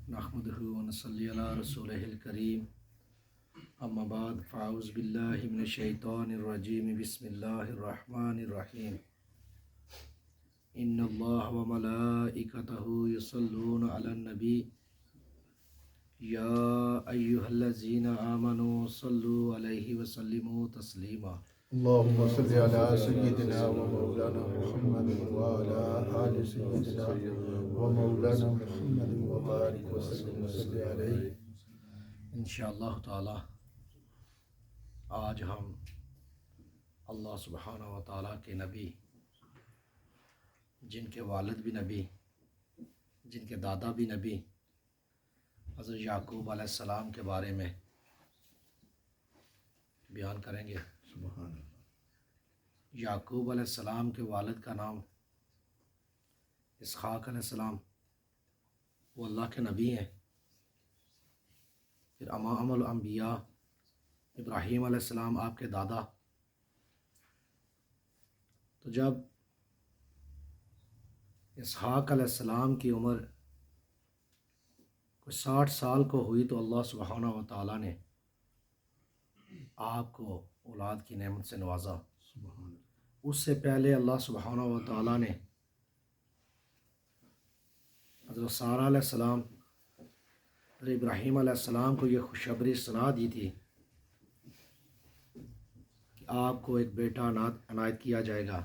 نحمده ونصلي على رسوله الكريم اما بعد فاعوذ بالله من الشیطان الرجیم بسم اللہ الرحمن الرحیم ان اللہ وملائکته یصلون علی النبی یا ایہا الذین آمنوا صلوا علیہ وسلموا تسلیما اللهم صل على سيدنا ومولانا محمد وعلى آل سيدنا ومولانا محمد وبارك وسلم عليه. انشاءاللہ تعالی آج ہم اللہ سبحانہ و تعالیٰ کے نبی، جن کے والد بھی نبی، جن کے دادا بھی نبی، حضرت یعقوب علیہ السلام کے بارے میں بیان کریں گے. سبحان اللہ. یعقوب علیہ السلام کے والد کا نام اسحاق علیہ السلام، وہ اللہ کے نبی ہیں. پھر امام الانبیاء ابراہیم علیہ السلام آپ کے دادا. تو جب اسحاق علیہ السلام کی عمر کوئی 60 سال کو ہوئی تو اللہ سبحانہ و تعالیٰ نے آپ کو اولاد کی نعمت سے نوازا. سبحان اللہ. اس سے پہلے اللہ سبحانہ و تعالیٰ نے حضرت سارہ علیہ السلام، حضرت ابراہیم علیہ السلام کو یہ خوشخبری سنا دی تھی کہ آپ کو ایک بیٹا عنایت کیا جائے گا.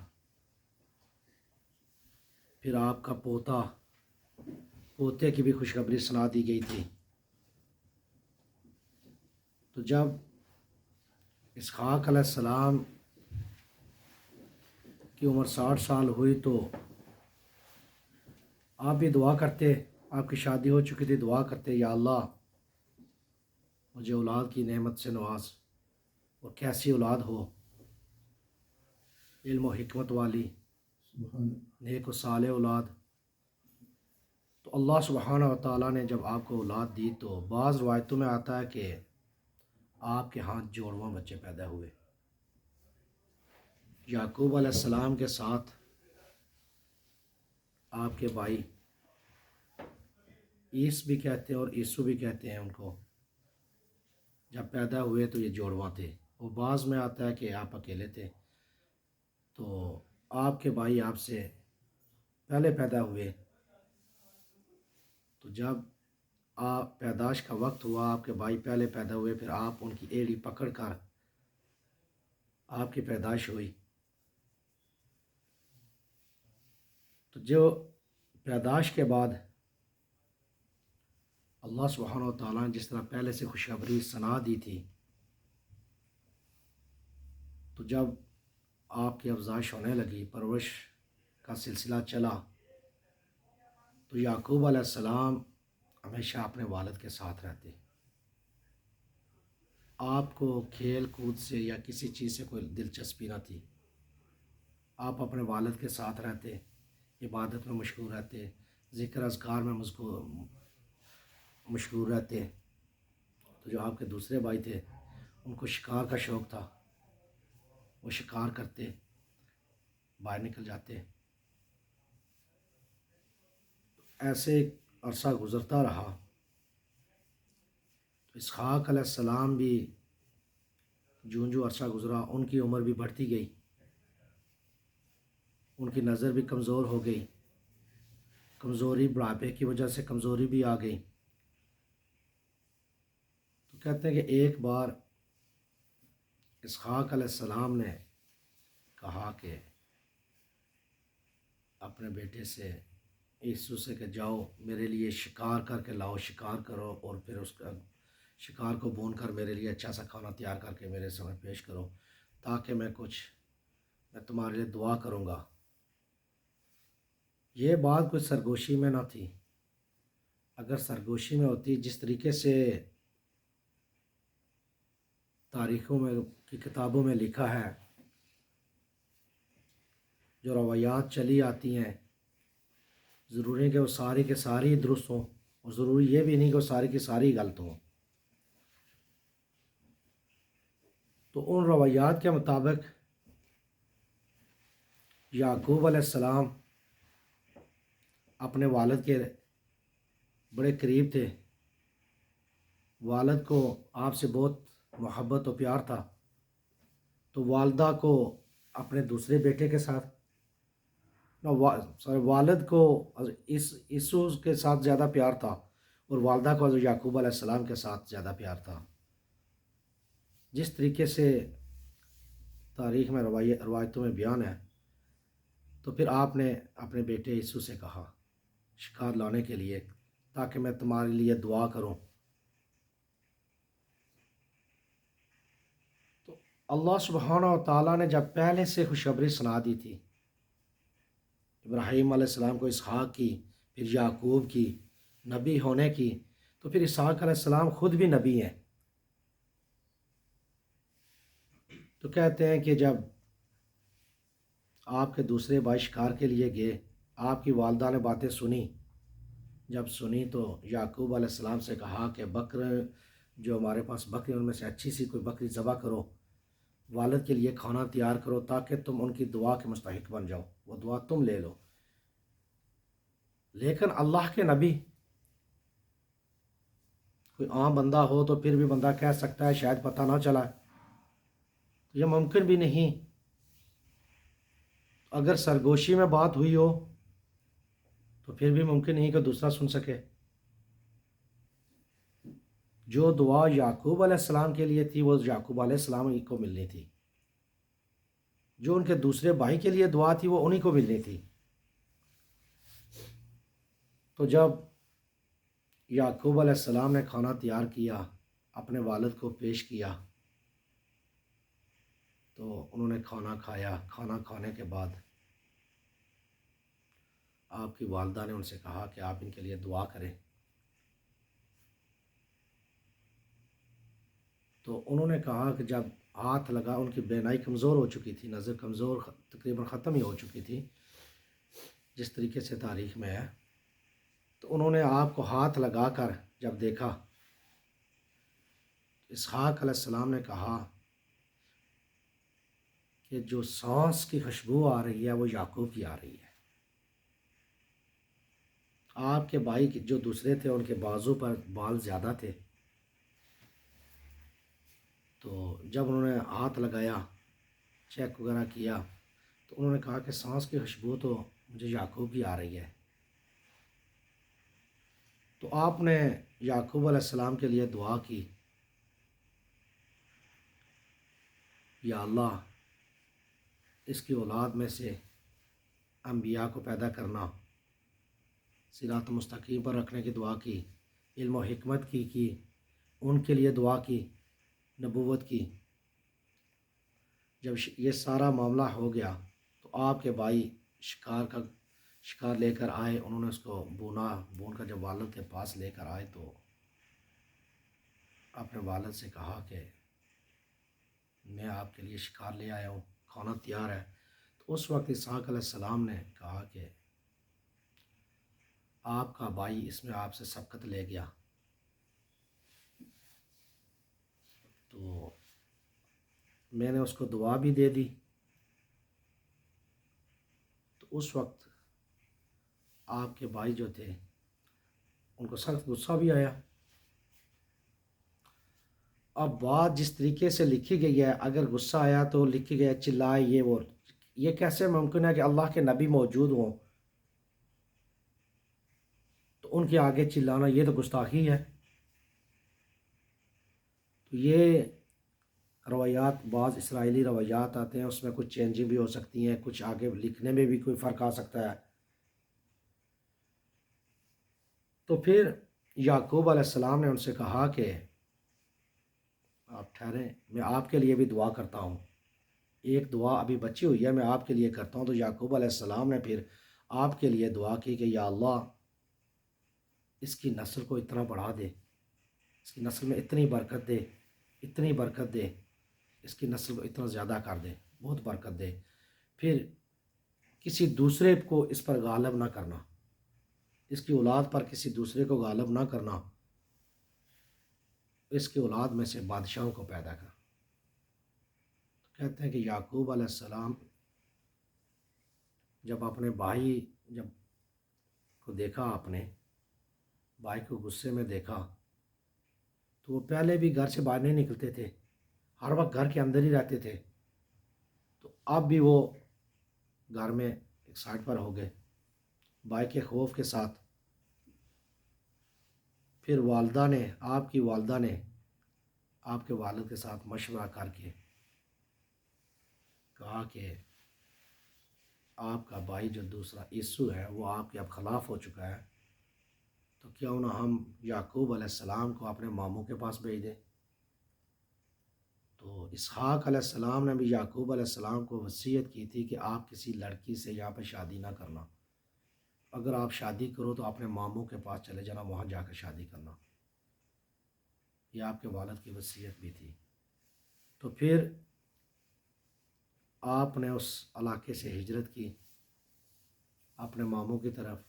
پھر آپ کا پوتے کی بھی خوشخبری سنا دی گئی تھی. تو جب اسحاق علیہ السلام کی عمر 60 سال ہوئی تو آپ بھی دعا کرتے، آپ کی شادی ہو چکی تھی، دعا کرتے یا اللہ مجھے اولاد کی نعمت سے نواز، اور کیسی اولاد ہو، علم و حکمت والی، سبحان اللہ. نیک و صالح اولاد. تو اللہ سبحانہ و تعالیٰ نے جب آپ کو اولاد دی تو بعض روایتوں میں آتا ہے کہ آپ کے ہاتھ جوڑواں بچے پیدا ہوئے. یعقوب علیہ السلام کے ساتھ آپ کے بھائی عیس بھی کہتے ہیں اور عیسو بھی کہتے ہیں ان کو، جب پیدا ہوئے تو یہ جوڑواں تھے. وہ بعض میں آتا ہے کہ آپ اکیلے تھے. تو آپ کے بھائی آپ سے پہلے پیدا ہوئے. تو جب آپ پیدائش کا وقت ہوا، آپ کے بھائی پہلے پیدا ہوئے، پھر آپ ان کی ایڑی پکڑ کر آپ کی پیدائش ہوئی. تو جو پیدائش کے بعد اللہ سبحانہ و تعالیٰ نے جس طرح پہلے سے خوشخبری سنا دی تھی، تو جب آپ کی افزائش ہونے لگی، پرورش کا سلسلہ چلا، تو یعقوب علیہ السلام ہمیشہ اپنے والد کے ساتھ رہتے. آپ کو کھیل کود سے یا کسی چیز سے کوئی دلچسپی نہ تھی. آپ اپنے والد کے ساتھ رہتے، عبادت میں مشغول رہتے، ذکر اذکار میں مشغول رہتے. تو جو آپ کے دوسرے بھائی تھے ان کو شکار کا شوق تھا، وہ شکار کرتے، باہر نکل جاتے. ایسے عرصہ گزرتا رہا. تو اسحاق علیہ السلام بھی جو عرصہ گزرا ان کی عمر بھی بڑھتی گئی، ان کی نظر بھی کمزور ہو گئی، کمزوری بڑھاپے کی وجہ سے کمزوری بھی آ گئی. تو کہتے ہیں کہ ایک بار اسحاق علیہ السلام نے کہا کہ اپنے بیٹے سے عیسو سے کہ جاؤ میرے لیے شکار کر کے لاؤ، شکار کرو، اور پھر اس کا شکار کو بھون کر میرے لیے اچھا سا کھانا تیار کر کے میرے سامنے پیش کرو، تاکہ میں تمہارے لیے دعا کروں گا. یہ بات کوئی سرگوشی میں نہ تھی. اگر سرگوشی میں ہوتی، جس طریقے سے تاریخوں میں کی کتابوں میں لکھا ہے، جو روایات چلی آتی ہیں، ضروری ہے کہ وہ ساری کے ساری درست ہوں، اور ضروری یہ بھی نہیں کہ وہ ساری کی ساری غلط ہوں. تو ان روایات کے مطابق یعقوب علیہ السلام اپنے والد کے بڑے قریب تھے، والد کو آپ سے بہت محبت و پیار تھا، تو والدہ کو اپنے دوسرے بیٹے کے ساتھ والد کو عیسو کے ساتھ زیادہ پیار تھا، اور والدہ کو حضرت یعقوب علیہ السلام کے ساتھ زیادہ پیار تھا. جس طریقے سے تاریخ میں روایتوں میں بیان ہے، تو پھر آپ نے اپنے بیٹے عیسو سے کہا شکار لانے کے لیے، تاکہ میں تمہارے لیے دعا کروں. تو اللہ سبحانہ و تعالیٰ نے جب پہلے سے خوشخبری سنا دی تھی ابراہیم علیہ السلام کو، اسحاق کی، پھر یعقوب کی نبی ہونے کی، تو پھر اسحاق علیہ السلام خود بھی نبی ہیں. تو کہتے ہیں کہ جب آپ کے دوسرے بھائی شکار کے لیے گئے، آپ کی والدہ نے باتیں سنی. جب سنی تو یعقوب علیہ السلام سے کہا کہ بکر جو ہمارے پاس بکری ان میں سے اچھی سی کوئی بکری ذبح کرو، والد کے لیے کھانا تیار کرو، تاکہ تم ان کی دعا کے مستحق بن جاؤ، وہ دعا تم لے لو. لیکن اللہ کے نبی، کوئی عام بندہ ہو تو پھر بھی بندہ کہہ سکتا ہے شاید پتہ نہ چلا، یہ ممکن بھی نہیں. اگر سرگوشی میں بات ہوئی ہو تو پھر بھی ممکن نہیں کہ دوسرا سن سکے. جو دعا یعقوب علیہ السلام کے لیے تھی وہ یعقوب علیہ السلام ہی کو ملنی تھی، جو ان کے دوسرے بھائی کے لیے دعا تھی وہ انہی کو ملنی تھی. تو جب یعقوب علیہ السلام نے کھانا تیار کیا، اپنے والد کو پیش کیا، تو انہوں نے کھانا کھایا. کھانا کھانے کے بعد آپ کی والدہ نے ان سے کہا کہ آپ ان کے لیے دعا کریں. تو انہوں نے کہا کہ جب ہاتھ لگا، ان کی بینائی کمزور ہو چکی تھی، نظر کمزور تقریباً ختم ہی ہو چکی تھی جس طریقے سے تاریخ میں ہے. تو انہوں نے آپ کو ہاتھ لگا کر جب دیکھا، اسحاق علیہ السلام نے کہا کہ جو سانس کی خوشبو آ رہی ہے وہ یعقوب کی آ رہی ہے. آپ کے بھائی جو دوسرے تھے ان کے بازو پر بال زیادہ تھے، تو جب انہوں نے ہاتھ لگایا، چیک وغیرہ کیا، تو انہوں نے کہا کہ سانس کی خوشبو تو مجھے یعقوب کی آ رہی ہے. تو آپ نے یعقوب علیہ السلام کے لیے دعا کی، یا اللہ اس کی اولاد میں سے انبیاء کو پیدا کرنا، صراط مستقیم پر رکھنے کی دعا کی، علم و حکمت کی، ان کے لیے دعا کی، نبوت کی. جب یہ سارا معاملہ ہو گیا تو آپ کے بھائی شکار لے کر آئے. انہوں نے اس کو بون کر جب والد کے پاس لے کر آئے تو اپنے والد سے کہا کہ میں آپ کے لیے شکار لے آیا ہوں، کھانا تیار ہے. تو اس وقت اسحاق علیہ السلام نے کہا کہ آپ کا بھائی اس میں آپ سے سبقت لے گیا. تو میں نے اس کو دعا بھی دے دی. تو اس وقت آپ کے بھائی جو تھے ان کو سخت غصہ بھی آیا. اب بات جس طریقے سے لکھی گئی ہے، اگر غصہ آیا تو لکھی گئی چلائے یہ وہ، یہ کیسے ممکن ہے کہ اللہ کے نبی موجود ہوں تو ان کے آگے چلانا، یہ تو گستاخی ہے. تو یہ روایات، بعض اسرائیلی روایات آتے ہیں، اس میں کچھ چینجنگ بھی ہو سکتی ہیں، کچھ آگے لکھنے میں بھی کوئی فرق آ سکتا ہے. تو پھر یعقوب علیہ السلام نے ان سے کہا کہ آپ ٹھہریں، میں آپ کے لیے بھی دعا کرتا ہوں. ایک دعا ابھی بچی ہوئی ہے، میں آپ کے لیے کرتا ہوں. تو یعقوب علیہ السلام نے پھر آپ کے لیے دعا کی کہ یا اللہ اس کی نسل کو اتنا بڑھا دے، اس کی نسل میں اتنی برکت دے، اتنی برکت دے، اس کی نسل کو اتنا زیادہ کر دے، بہت برکت دے. پھر کسی دوسرے کو اس پر غالب نہ کرنا، اس کی اولاد پر کسی دوسرے کو غالب نہ کرنا، اس کی اولاد میں سے بادشاہوں کو پیدا کر. کہتے ہیں کہ یعقوب علیہ السلام جب اپنے بھائی کو دیکھا، آپ نے بھائی کو غصے میں دیکھا تو وہ پہلے بھی گھر سے باہر نہیں نکلتے تھے، ہر وقت گھر کے اندر ہی رہتے تھے، تو اب بھی وہ گھر میں ایک سائڈ پر ہو گئے بھائی کے خوف کے ساتھ۔ پھر والدہ نے، آپ کی والدہ نے آپ کے والد کے ساتھ مشورہ کر کے کہا کہ آپ کا بھائی جو دوسرا عیسو ہے وہ آپ کے اب خلاف ہو چکا ہے، تو کیوں نہ ہم یعقوب علیہ السلام کو اپنے ماموں کے پاس بھیج دیں۔ تو اسحاق علیہ السلام نے بھی یعقوب علیہ السلام کو وصیت کی تھی کہ آپ کسی لڑکی سے یہاں پہ شادی نہ کرنا، اگر آپ شادی کرو تو اپنے ماموں کے پاس چلے جانا، وہاں جا کر شادی کرنا، یہ آپ کے والد کی وصیت بھی تھی۔ تو پھر آپ نے اس علاقے سے ہجرت کی اپنے ماموں کی طرف۔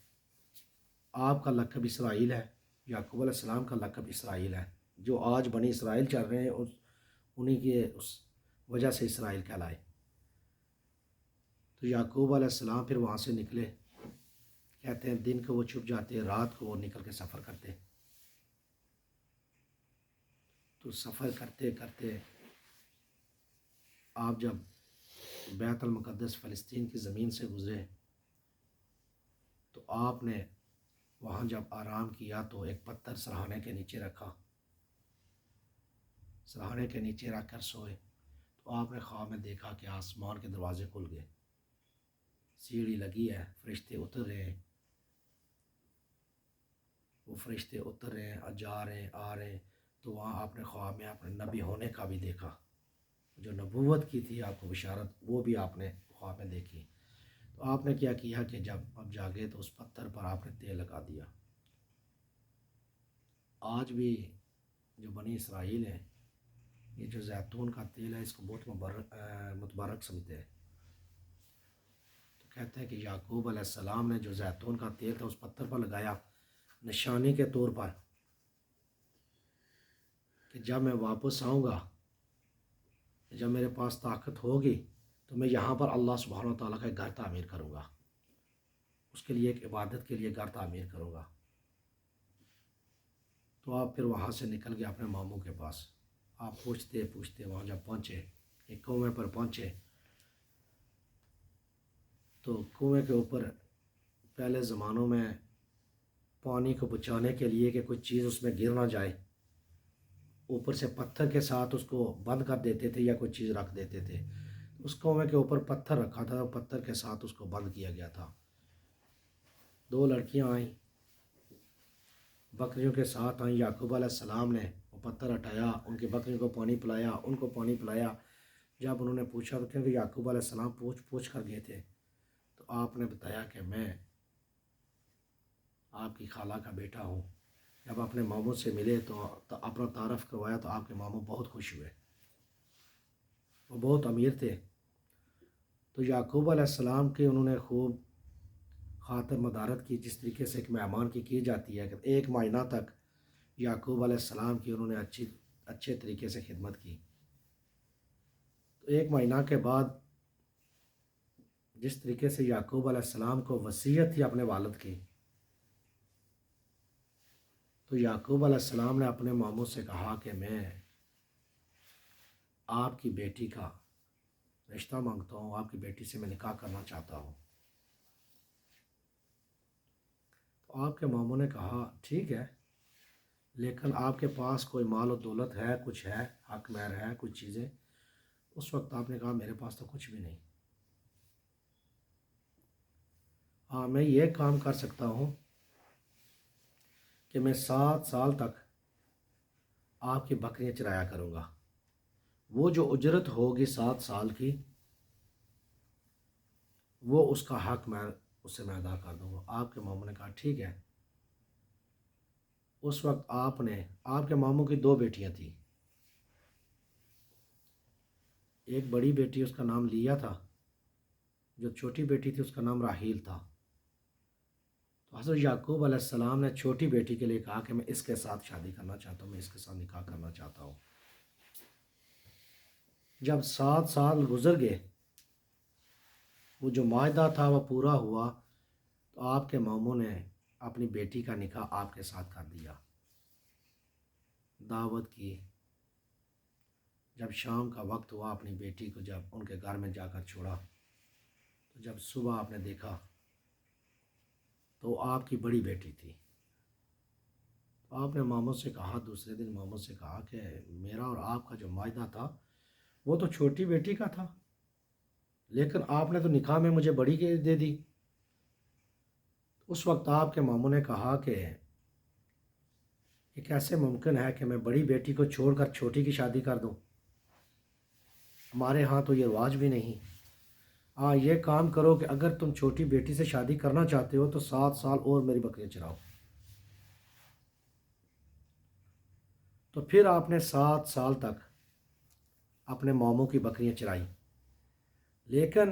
آپ کا لقب اسرائیل ہے، یعقوب علیہ السلام کا لقب اسرائیل ہے، جو آج بنی اسرائیل چل رہے ہیں انہی کے اس وجہ سے اسرائیل کہلائے۔ تو یعقوب علیہ السلام پھر وہاں سے نکلے، کہتے ہیں دن کو وہ چھپ جاتے، رات کو وہ نکل کے سفر کرتے۔ تو سفر کرتے کرتے آپ جب بیت المقدس فلسطین کی زمین سے گزرے تو آپ نے وہاں جب آرام کیا تو ایک پتھر سرہانے کے نیچے رکھا، سرہانے کے نیچے رکھ کر سوئے، تو آپ نے خواب میں دیکھا کہ آسمان کے دروازے کھل گئے، سیڑھی لگی ہے، فرشتے اتر رہے ہیں، وہ فرشتے اتر رہے ہیں، جا رہے ہیں، آ رہے ہیں۔ تو وہاں آپ نے خواب میں اپنے نبی ہونے کا بھی دیکھا، جو نبوت کی تھی آپ کو بشارت، وہ بھی آپ نے خواب میں دیکھی۔ تو آپ نے کیا کیا کہ جب اب جاگے تو اس پتھر پر آپ نے تیل لگا دیا۔ آج بھی جو بنی اسرائیل ہے، یہ جو زیتون کا تیل ہے اس کو بہت متبرک سمجھتے ہیں۔ تو کہتے ہیں کہ یعقوب علیہ السلام نے جو زیتون کا تیل تھا اس پتھر پر لگایا نشانی کے طور پر، کہ جب میں واپس آؤں گا، جب میرے پاس طاقت ہوگی تو میں یہاں پر اللہ سبحانہ و تعالیٰ کا ایک گھر تعمیر کروں گا، اس کے لیے ایک عبادت کے لیے گھر تعمیر کروں گا۔ تو آپ پھر وہاں سے نکل گئے اپنے ماموں کے پاس۔ آپ پوچھتے پوچھتے وہاں جب پہنچے، ایک کنویں پر پہنچے، تو کنویں کے اوپر پہلے زمانوں میں پانی کو بچانے کے لیے کہ کوئی چیز اس میں گر نہ جائے، اوپر سے پتھر کے ساتھ اس کو بند کر دیتے تھے یا کوئی چیز رکھ دیتے تھے۔ اس کنویں کے اوپر پتھر رکھا تھا، پتھر کے ساتھ اس کو بند کیا گیا تھا۔ دو لڑکیاں آئیں، بکریوں کے ساتھ آئیں، یعقوب علیہ السلام نے وہ پتھر ہٹایا، ان کی بکریوں کو پانی پلایا، ان کو پانی پلایا۔ جب انہوں نے پوچھا تو کیونکہ یعقوب علیہ السلام پوچھ کر گئے تھے، تو آپ نے بتایا کہ میں آپ کی خالہ کا بیٹا ہوں۔ جب اپنے ماموں سے ملے تو اپنا تعارف کروایا تو آپ کے ماموں بہت خوش ہوئے، وہ بہت امیر تھے۔ تو یعقوب علیہ السلام کے انہوں نے خوب خاطر مدارت کی، جس طریقے سے ایک مہمان کی جاتی ہے، کہ ایک مہینہ تک یعقوب علیہ السلام کی انہوں نے اچھے طریقے سے خدمت کی۔ تو ایک مہینہ کے بعد جس طریقے سے یعقوب علیہ السلام کو وصیت تھی اپنے والد کی، تو یعقوب علیہ السلام نے اپنے ماموں سے کہا کہ میں آپ کی بیٹی کا رشتہ مانگتا ہوں، آپ کی بیٹی سے میں نکاح کرنا چاہتا ہوں۔ تو آپ کے ماموں نے کہا ٹھیک ہے، لیکن آپ کے پاس کوئی مال و دولت ہے، کچھ ہے، حق مہر ہے، کچھ چیزیں؟ اس وقت آپ نے کہا میرے پاس تو کچھ بھی نہیں، ہاں میں یہ کام کر سکتا ہوں کہ میں 7 سال تک آپ کی بکریاں چرایا کروں گا، وہ جو اجرت ہوگی 7 سال کی وہ اس کا حق میں اسے میں ادا کر دوں گا۔ آپ کے ماموں نے کہا ٹھیک ہے۔ اس وقت آپ کے ماموں کی 2 بیٹیاں تھیں، ایک بڑی بیٹی اس کا نام لیا تھا، جو چھوٹی بیٹی تھی اس کا نام راحیل تھا۔ تو حضرت یعقوب علیہ السلام نے چھوٹی بیٹی کے لیے کہا کہ میں اس کے ساتھ شادی کرنا چاہتا ہوں، میں اس کے ساتھ نکاح کرنا چاہتا ہوں۔ جب 7 سال گزر گئے، وہ جو معاہدہ تھا وہ پورا ہوا، تو آپ کے ماموں نے اپنی بیٹی کا نکاح آپ کے ساتھ کر دیا، دعوت کی۔ جب شام کا وقت ہوا، اپنی بیٹی کو جب ان کے گھر میں جا کر چھوڑا، تو جب صبح آپ نے دیکھا تو آپ کی بڑی بیٹی تھی۔ تو آپ نے ماموں سے کہا، دوسرے دن ماموں سے کہا کہ میرا اور آپ کا جو معاہدہ تھا وہ تو چھوٹی بیٹی کا تھا، لیکن آپ نے تو نکاح میں مجھے بڑی کے دے دی۔ اس وقت آپ کے ماموں نے کہا کہ یہ کیسے ممکن ہے کہ میں بڑی بیٹی کو چھوڑ کر چھوٹی کی شادی کر دوں؟ ہمارے ہاں تو یہ رواج بھی نہیں۔ ہاں، یہ کام کرو کہ اگر تم چھوٹی بیٹی سے شادی کرنا چاہتے ہو تو 7 سال اور میری بکریاں چراؤ۔ تو پھر آپ نے 7 سال تک اپنے ماموں کی بکریاں چرائی، لیکن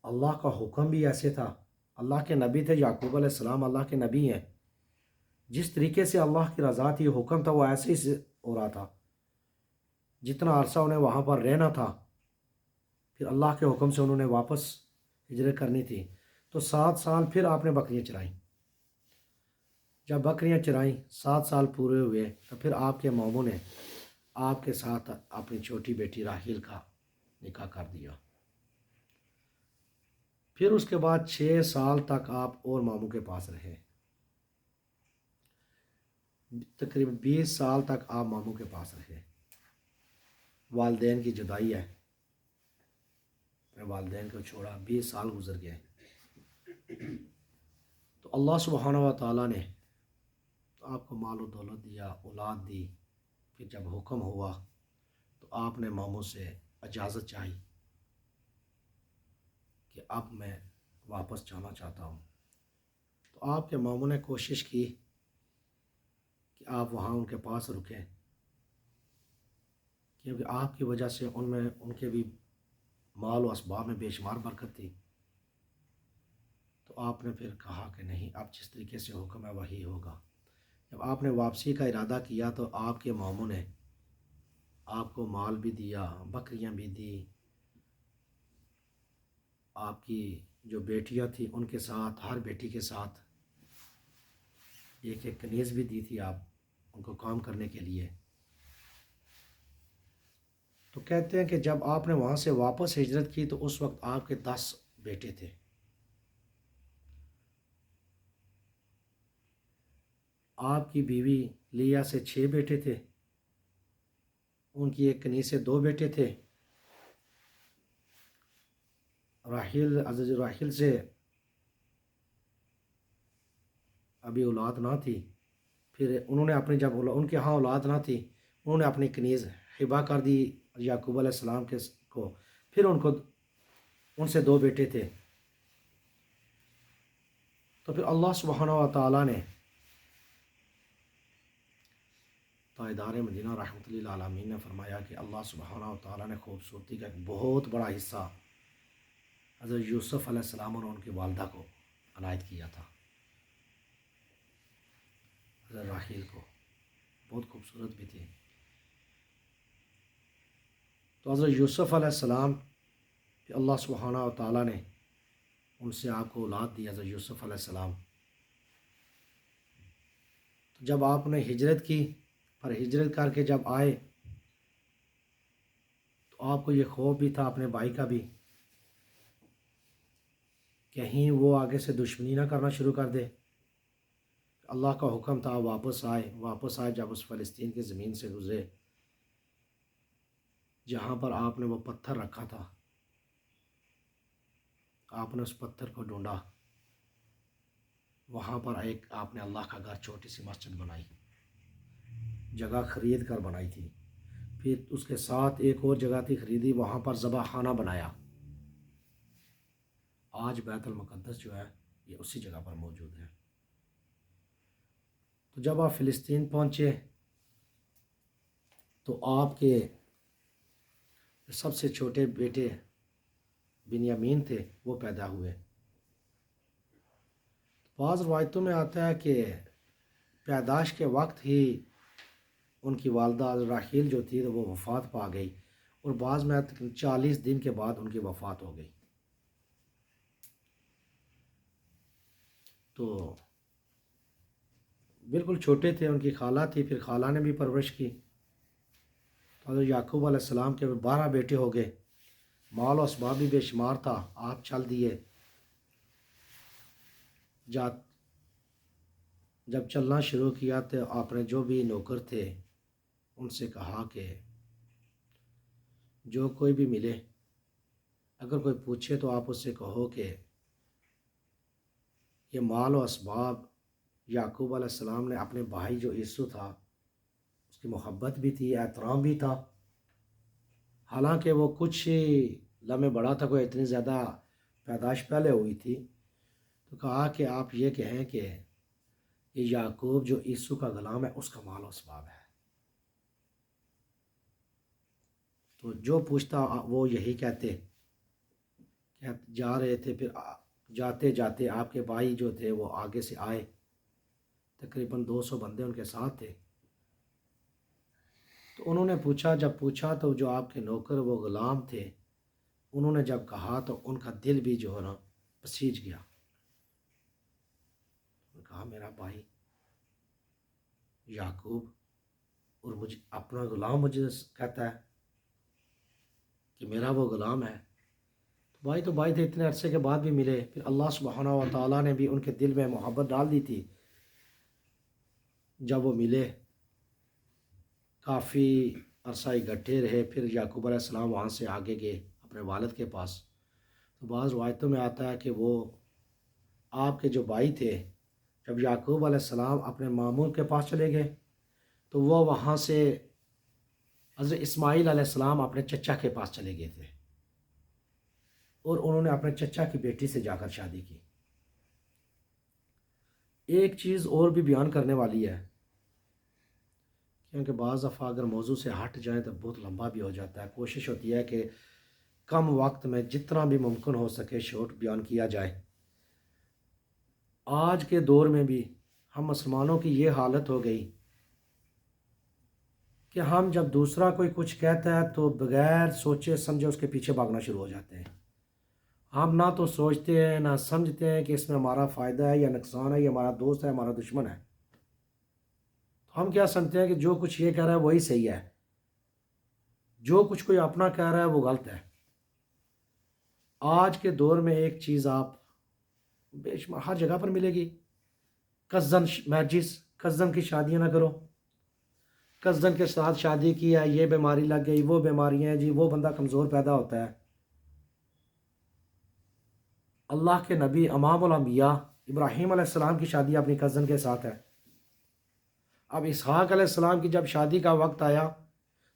اللہ کا حکم بھی ایسے تھا۔ اللہ کے نبی تھے یعقوب علیہ السلام، اللہ کے نبی ہیں۔ جس طریقے سے اللہ کی رضا تھی، حکم تھا، وہ ایسے ہی ہو رہا تھا۔ جتنا عرصہ انہیں وہاں پر رہنا تھا، پھر اللہ کے حکم سے انہوں نے واپس ہجرت کرنی تھی، تو 7 سال پھر آپ نے بکریاں چرائیں۔ جب بکریاں چرائیں، 7 سال پورے ہوئے، تو پھر آپ کے ماموں نے آپ کے ساتھ اپنی چھوٹی بیٹی راحیل کا نکاح کر دیا۔ پھر اس کے بعد 6 سال تک آپ اور ماموں کے پاس رہے، تقریباً 20 سال تک آپ ماموں کے پاس رہے۔ والدین کی جدائی ہے، اپنے والدین کو چھوڑا، 20 سال گزر گئے۔ تو اللہ سبحانہ و تعالیٰ نے آپ کو مال و دولت دیا، اولاد دی۔ پھر جب حکم ہوا تو آپ نے ماموں سے اجازت چاہی کہ اب میں واپس جانا چاہتا ہوں۔ تو آپ کے ماموں نے کوشش کی کہ آپ وہاں ان کے پاس رکیں، کیونکہ آپ کی وجہ سے ان کے بھی مال و اسباب میں بے شمار برکت تھی۔ تو آپ نے پھر کہا کہ نہیں، اب جس طریقے سے حکم ہے وہی ہوگا۔ جب آپ نے واپسی کا ارادہ کیا تو آپ کے ماموں نے آپ کو مال بھی دیا، بکریاں بھی دی، آپ کی جو بیٹیاں تھیں ان کے ساتھ، ہر بیٹی کے ساتھ ایک ایک کنیز بھی دی تھی آپ ان کو کام کرنے کے لیے۔ تو کہتے ہیں کہ جب آپ نے وہاں سے واپس ہجرت کی تو اس وقت آپ کے 10 بیٹے تھے۔ آپ کی بیوی لیا سے 6 بیٹے تھے، ان کی ایک کنیز سے 2 بیٹے تھے۔ راحیل سے ابھی اولاد نہ تھی، پھر انہوں نے اپنی ان کے ہاں اولاد نہ تھی، انہوں نے اپنی کنیز ہبہ کر دی یعقوب علیہ السلام کو۔ پھر ان سے 2 بیٹے تھے۔ تو پھر اللہ سبحانہ و تعالیٰ نے تاجدار مدینہ رحمۃ اللہ علیہ نے فرمایا کہ اللہ سبحانہ و تعالیٰ نے خوبصورتی کا ایک بہت بڑا حصہ حضرت یوسف علیہ السلام اور ان کی والدہ کو عنایت کیا تھا۔ حضرت راحیل کو بہت خوبصورت بھی تھی۔ تو حضرت یوسف علیہ السلام کہ اللہ سبحانہ و تعالیٰ نے ان سے آپ کو اولاد دی، حضرت یوسف علیہ السلام۔ تو جب آپ نے ہجرت کی، پر ہجرت کر کے جب آئے تو آپ کو یہ خوف بھی تھا اپنے بھائی کا بھی، کہیں وہ آگے سے دشمنی نہ کرنا شروع کر دے۔ اللہ کا حکم تھا واپس آئے جب اس فلسطین کی زمین سے گزرے جہاں پر آپ نے وہ پتھر رکھا تھا، آپ نے اس پتھر کو ڈھونڈا، وہاں پر آپ نے اللہ کا گھر، چھوٹی سی مسجد بنائی، جگہ خرید کر بنائی تھی۔ پھر اس کے ساتھ ایک اور جگہ تھی خریدی، وہاں پر ذبح خانہ بنایا۔ آج بیت المقدس جو ہے یہ اسی جگہ پر موجود ہے۔ تو جب آپ فلسطین پہنچے تو آپ کے سب سے چھوٹے بیٹے بنیامین تھے، وہ پیدا ہوئے۔ بعض روایتوں میں آتا ہے کہ پیدائش کے وقت ہی ان کی والدہ راحیل جو تھی وہ وفات پا گئی، اور بعض میں 40 دن کے بعد ان کی وفات ہو گئی۔ تو بالکل چھوٹے تھے، ان کی خالہ تھی، پھر خالہ نے بھی پرورش کی. تو حضرت یعقوب علیہ السلام کے 12 بیٹے ہو گئے، مال و اسباب بھی بے شمار تھا. آپ چل دیے. جب چلنا شروع کیا تو آپ نے جو بھی نوکر تھے ان سے کہا کہ جو کوئی بھی ملے، اگر کوئی پوچھے تو آپ اس سے کہو کہ یہ مال و اسباب یعقوب علیہ السلام نے اپنے بھائی جو عیسو تھا اس کی محبت بھی تھی، احترام بھی تھا. حالانکہ وہ کچھ لمحے بڑا تھا، کوئی اتنی زیادہ پیدائش پہلے ہوئی تھی. تو کہا کہ آپ یہ کہیں کہ یہ یعقوب جو عیسو کا غلام ہے اس کا مال و اسباب ہے. تو جو پوچھتا وہ یہی کہتے. جا رہے تھے، پھر جاتے جاتے آپ کے بھائی جو تھے وہ آگے سے آئے، تقریباً 200 بندے ان کے ساتھ تھے. تو انہوں نے پوچھا تو جو آپ کے نوکر وہ غلام تھے انہوں نے جب کہا تو ان کا دل بھی جو ہے نا پسیج گیا. انہوں نے کہا میرا بھائی یعقوب اور مجھے اپنا غلام مجھے کہتا ہے کہ میرا وہ غلام ہے. تو بھائی تھے، اتنے عرصے کے بعد بھی ملے. پھر اللہ سبحانہ و تعالیٰ نے بھی ان کے دل میں محبت ڈال دی تھی. جب وہ ملے کافی عرصہ اکٹھے رہے. پھر یعقوب علیہ السلام وہاں سے آگے گئے اپنے والد کے پاس. تو بعض روایتوں میں آتا ہے کہ وہ آپ کے جو بھائی تھے جب یعقوب علیہ السلام اپنے ماموں کے پاس چلے گئے تو وہ وہاں سے حضرت اسماعیل علیہ السلام اپنے چچا کے پاس چلے گئے تھے اور انہوں نے اپنے چچا کی بیٹی سے جا کر شادی کی. ایک چیز اور بھی بیان کرنے والی ہے کیونکہ بعض دفعہ اگر موضوع سے ہٹ جائیں تو بہت لمبا بھی ہو جاتا ہے. کوشش ہوتی ہے کہ کم وقت میں جتنا بھی ممکن ہو سکے شارٹ بیان کیا جائے. آج کے دور میں بھی ہم مسلمانوں کی یہ حالت ہو گئی کہ ہم جب دوسرا کوئی کچھ کہتا ہے تو بغیر سوچے سمجھے اس کے پیچھے بھاگنا شروع ہو جاتے ہیں. ہم نہ تو سوچتے ہیں نہ سمجھتے ہیں کہ اس میں ہمارا فائدہ ہے یا نقصان ہے، یہ ہمارا دوست ہے ہمارا دشمن ہے. ہم کیا سمجھتے ہیں کہ جو کچھ یہ کہہ رہا ہے وہی صحیح ہے، جو کچھ کوئی اپنا کہہ رہا ہے وہ غلط ہے. آج کے دور میں ایک چیز آپ بے شمار ہر جگہ پر ملے گی، کزن میرجز، کزن کی شادیاں نہ کرو. کزن کے ساتھ شادی کی ہے، یہ بیماری لگ گئی، وہ بیماریاں ہیں جی، وہ بندہ کمزور پیدا ہوتا ہے. اللہ کے نبی امام الانبیاء ابراہیم علیہ السلام کی شادی اپنی کزن کے ساتھ ہے. اب اسحاق علیہ السلام کی جب شادی کا وقت آیا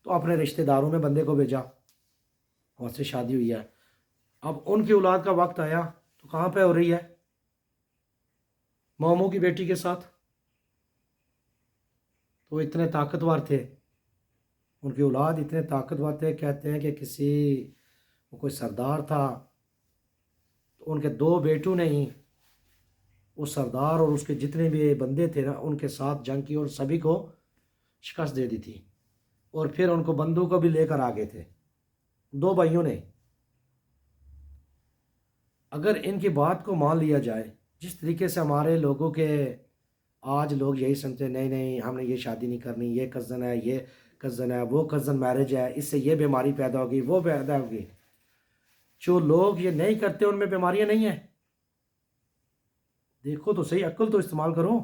تو اپنے رشتہ داروں میں بندے کو بھیجا، وہاں سے شادی ہوئی ہے. اب ان کی اولاد کا وقت آیا تو کہاں پہ ہو رہی ہے؟ ماموں کی بیٹی کے ساتھ. تو وہ اتنے طاقتور تھے، ان کی اولاد اتنے طاقتور تھے. کہتے ہیں کہ وہ کوئی سردار تھا تو ان کے 2 بیٹوں نے ہی اس سردار اور اس کے جتنے بھی بندے تھے نا ان کے ساتھ جنگ کی اور سبھی کو شکست دے دی تھی. اور پھر ان کو بندوق کو بھی لے کر آگے تھے 2 بھائیوں نے. اگر ان کی بات کو مان لیا جائے جس طریقے سے ہمارے لوگوں کے آج لوگ یہی سمجھتے ہیں نہیں ہم نے یہ شادی نہیں کرنی، یہ کزن ہے، یہ کزن ہے، وہ کزن میرج ہے، اس سے یہ بیماری پیدا ہوگی، وہ پیدا ہوگی. جو لوگ یہ نہیں کرتے ان میں بیماریاں نہیں ہیں. دیکھو تو صحیح، عقل تو استعمال کرو.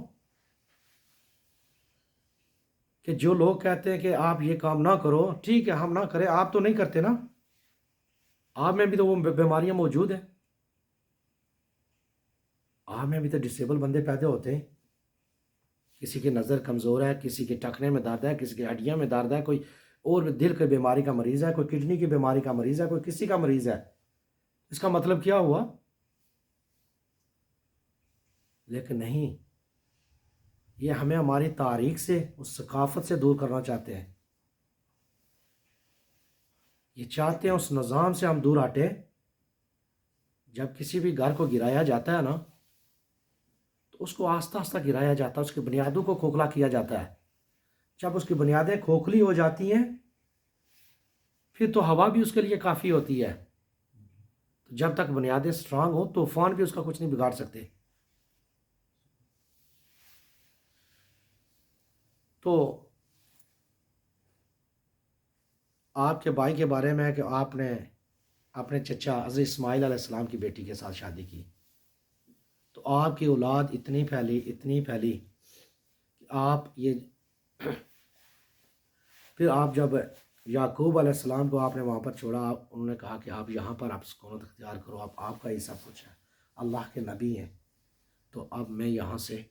کہ جو لوگ کہتے ہیں کہ آپ یہ کام نہ کرو، ٹھیک ہے ہم نہ کریں، آپ تو نہیں کرتے نا، آپ میں بھی تو وہ بیماریاں موجود ہیں. آپ میں بھی تو ڈسیبل بندے پیدا ہوتے ہیں. کسی کی نظر کمزور ہے، کسی کے ٹخنے میں درد ہے، کسی کی ہڈیاں میں درد ہے، کوئی اور دل کی بیماری کا مریض ہے، کوئی کڈنی کی بیماری کا مریض ہے، کوئی کسی کا مریض ہے. اس کا مطلب کیا ہوا؟ لیکن نہیں، یہ ہمیں ہماری تاریخ سے، اس ثقافت سے دور کرنا چاہتے ہیں. یہ چاہتے ہیں اس نظام سے ہم دور ہٹیں. جب کسی بھی گھر کو گرایا جاتا ہے نا تو اس کو آہستہ آہستہ گرایا جاتا ہے، اس کی بنیادوں کو کھوکھلا کیا جاتا ہے. جب اس کی بنیادیں کھوکھلی ہو جاتی ہیں پھر تو ہوا بھی اس کے لیے کافی ہوتی ہے. تو جب تک بنیادیں سٹرانگ ہو طوفان بھی اس کا کچھ نہیں بگاڑ سکتے. تو آپ کے بھائی کے بارے میں ہے کہ آپ نے اپنے چچا حضرت اسماعیل علیہ السلام کی بیٹی کے ساتھ شادی کی، تو آپ کی اولاد اتنی پھیلی کہ آپ یہ پھر آپ جب یعقوب علیہ السلام کو آپ نے وہاں پر چھوڑا، انہوں نے کہا کہ آپ یہاں پر آپ سکونت اختیار کرو، آپ کا یہ سب کچھ ہے، اللہ کے نبی ہیں، تو اب میں یہاں سے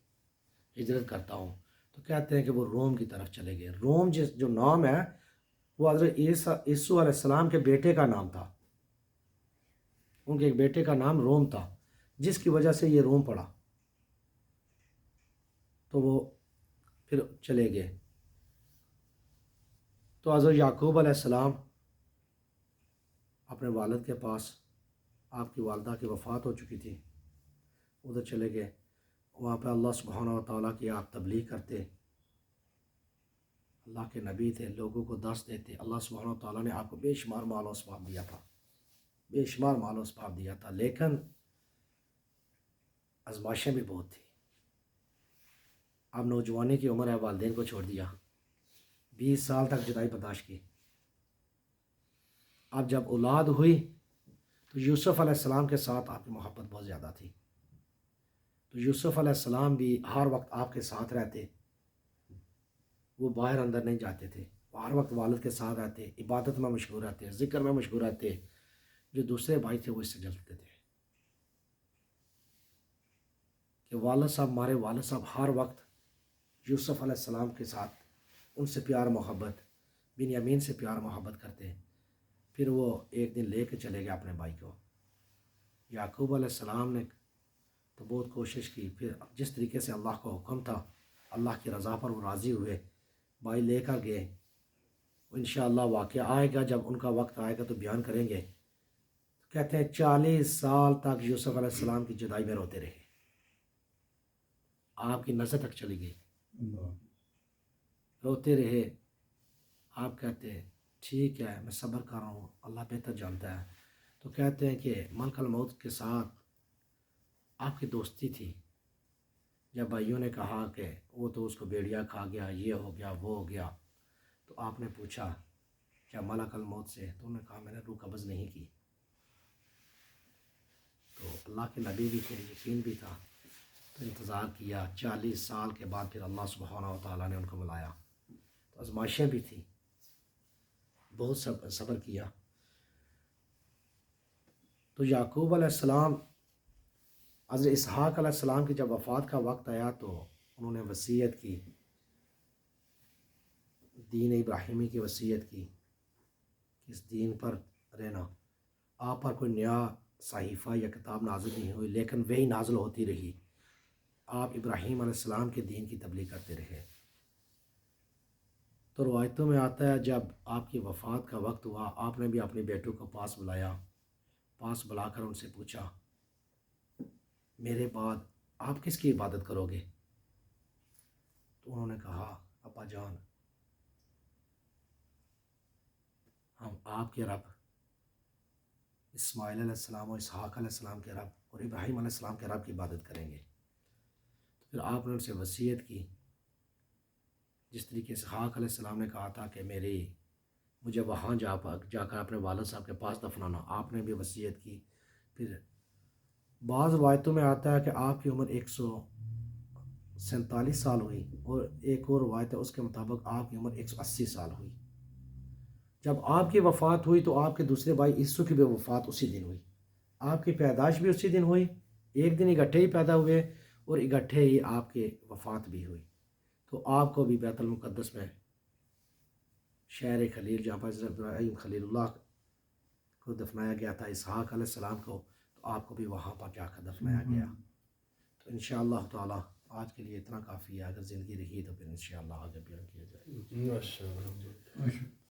ہجرت کرتا ہوں۔ تو کہتے ہیں کہ وہ روم کی طرف چلے گئے۔ روم جو نام ہے وہ حضرت عیسیٰ علیہ السلام کے بیٹے کا نام تھا، ان کے ایک بیٹے کا نام روم تھا، جس کی وجہ سے یہ روم پڑا، تو وہ پھر چلے گئے۔ تو حضرت یعقوب علیہ السلام اپنے والد کے پاس، آپ کی والدہ کی وفات ہو چکی تھی، ادھر چلے گئے۔ وہاں پہ اللہ سبحانہ و تعالیٰ کی آپ تبلیغ کرتے، اللہ کے نبی تھے، لوگوں کو درس دیتے۔ اللہ سبحانہ و تعالیٰ نے آپ کو بے شمار مال و اسباب دیا تھا، بے شمار مال و اسباب دیا تھا، لیکن آزمائشیں بھی بہت تھی۔ اب نوجوانی کی عمر ہے، والدین کو چھوڑ دیا، 20 سال تک جدائی برداشت کی۔ اب جب اولاد ہوئی تو یوسف علیہ السلام کے ساتھ آپ کی محبت بہت زیادہ تھی، تو یوسف علیہ السلام بھی ہر وقت آپ کے ساتھ رہتے، وہ باہر اندر نہیں جاتے تھے، وہ ہر وقت والد کے ساتھ رہتے، عبادت میں مشغول رہتے، ذکر میں مشغول رہتے۔ جو دوسرے بھائی تھے وہ اس سے جلتے تھے کہ والد صاحب، ہمارے والد صاحب ہر وقت یوسف علیہ السلام کے ساتھ ان سے پیار محبت، بنیامین سے پیار محبت کرتے۔ پھر وہ ایک دن لے کے چلے گئے اپنے بھائی کو۔ یعقوب علیہ السلام نے تو بہت کوشش کی، پھر جس طریقے سے اللہ کا حکم تھا، اللہ کی رضا پر وہ راضی ہوئے، بھائی لے کر گئے۔ انشاءاللہ واقعہ آئے گا، جب ان کا وقت آئے گا تو بیان کریں گے۔ کہتے ہیں 40 سال تک یوسف علیہ السلام کی جدائی میں روتے رہے، آپ کی نظر تک چلی گئی، روتے رہے۔ آپ کہتے ہیں ٹھیک ہے، میں صبر کر رہا ہوں، اللہ بہتر جانتا ہے۔ تو کہتے ہیں کہ ملک الموت کے ساتھ آپ کی دوستی تھی۔ جب بھائیوں نے کہا کہ وہ تو اس کو بیڑیا کھا گیا، یہ ہو گیا، وہ ہو گیا، تو آپ نے پوچھا کیا ملک الموت سے؟ تو انہوں نے کہا میں نے روح قبض نہیں کی۔ تو اللہ کے نبی بھی تھے، یقین بھی تھا، تو انتظار کیا۔ 40 سال کے بعد پھر اللہ سبحانہ و تعالیٰ نے ان کو بلایا، تو آزمائشیں بھی تھیں، بہت صبر کیا۔ تو یعقوب علیہ السلام، حضرت اسحاق علیہ السلام کی جب وفات کا وقت آیا تو انہوں نے وصیت کی، دین ابراہیمی کی وصیت کی، اس دین پر رہنا۔ آپ پر کوئی نیا صحیفہ یا کتاب نازل نہیں ہوئی، لیکن وہی نازل ہوتی رہی، آپ ابراہیم علیہ السلام کے دین کی تبلیغ کرتے رہے۔ تو روایتوں میں آتا ہے جب آپ کی وفات کا وقت ہوا، آپ نے بھی اپنے بیٹوں کو پاس بلایا، پاس بلا کر ان سے پوچھا میرے بعد آپ کس کی عبادت کرو گے؟ تو انہوں نے کہا ابا جان، ہم آپ کے رب اسماعیل علیہ السلام اور اسحاق علیہ السلام کے رب اور ابراہیم علیہ السلام کے رب کی عبادت کریں گے۔ تو پھر آپ نے ان سے وصیت کی، جس طریقے سے اسحاق علیہ السلام نے کہا تھا کہ مجھے وہاں جا کر اپنے والد صاحب کے پاس دفنانا، آپ نے بھی وصیت کی۔ پھر بعض روایتوں میں آتا ہے کہ آپ کی عمر 147 سال ہوئی، اور ایک اور روایت ہے اس کے مطابق آپ کی عمر 180 سال ہوئی۔ جب آپ کی وفات ہوئی تو آپ کے دوسرے بھائی عیسو کی بھی وفات اسی دن ہوئی، آپ کی پیدائش بھی اسی دن ہوئی، ایک دن اکٹھے ہی پیدا ہوئے اور اکٹھے ہی آپ کی وفات بھی ہوئی۔ تو آپ کو بھی بیت المقدس میں شہر خلیل، جہاں پر حضرت ابراہیم خلیل اللہ کو دفنایا گیا تھا، اسحاق علیہ السلام کو، تو آپ کو بھی وہاں پر جا کر دفنایا گیا۔ تو انشاءاللہ تعالی آج کے لیے اتنا کافی ہے، اگر زندگی رہی تو پھر انشاءاللہ آگے بیان کیا جائے گا۔ ماشاءاللہ۔